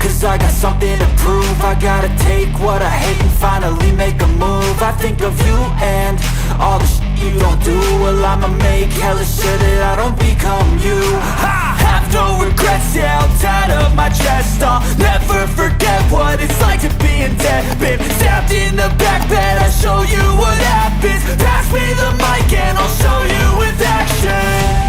cause I got something to prove. I gotta take what I hate and finally make a move. I think of you and all the shit you don't do. Well, I'ma make hella sure that I don't become you. I have no regrets, yeah, I'll tie up my chest. I'll never forget what it's like to be in debt. Been stabbed in the back bed, I'll show you what happens. Pass me the mic and I'll show you with action.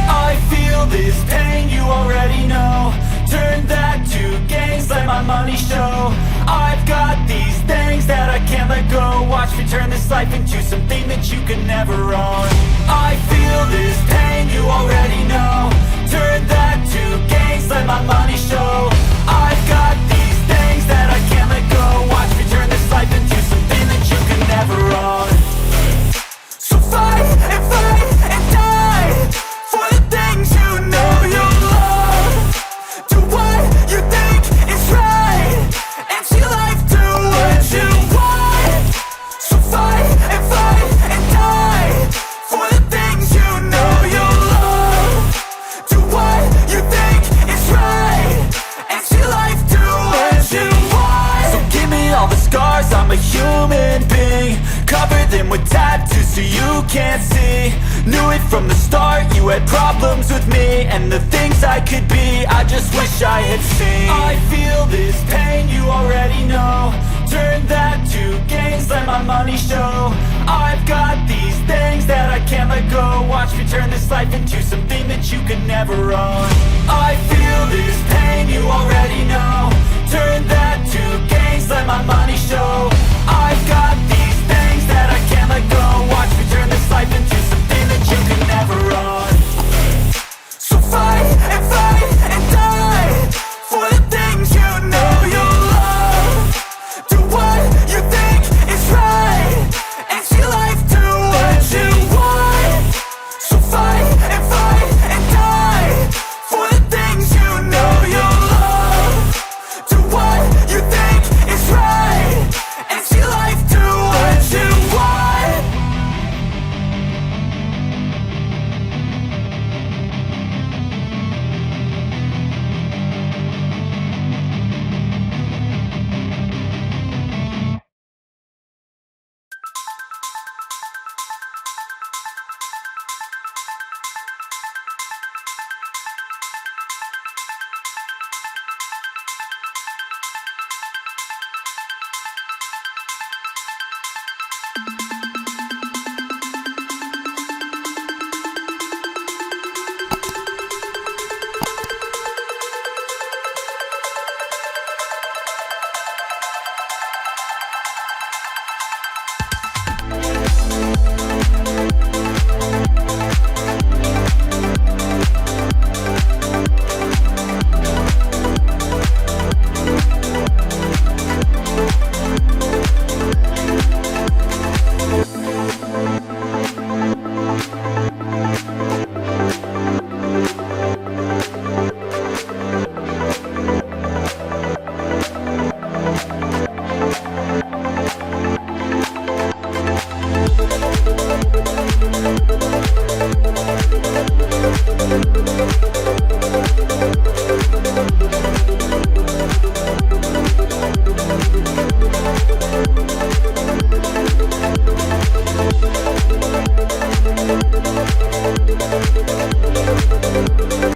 I feel this pain, you already know. Turn that to gains, let my money show. I've got these things that I can't let go. Watch me turn this life into something that you can never own. I feel this pain, you already know. Turn that to gains, let my money show. I've got these things that I can't let go. Watch me turn this life into something that you can never own. So fight and die for the things you know you love. Do what you think is right and see life do what you want. So fight and die for the things you know you love. Do what you think is right and see life do what you want. So give me all the scars, I'm a human being. Cover them with tattoos so you can't see. Knew it from the start, you had problems with me and the things I could be, I just wish I had seen. I feel this pain, you already know. Turn that to gains, let my money show. I've got these things that I can't let go. Watch me turn this life into something that you can never own. I feel this pain, you already know. Turn that to gains, let my money show. I've got these things that I can't let go. Watch me turn this life into something that you can never own. So fight and die for the things you know you love. Do what you think is right and see life do what you want. So fight and die for the things you know you love. Do what you think is right and see life do what you want.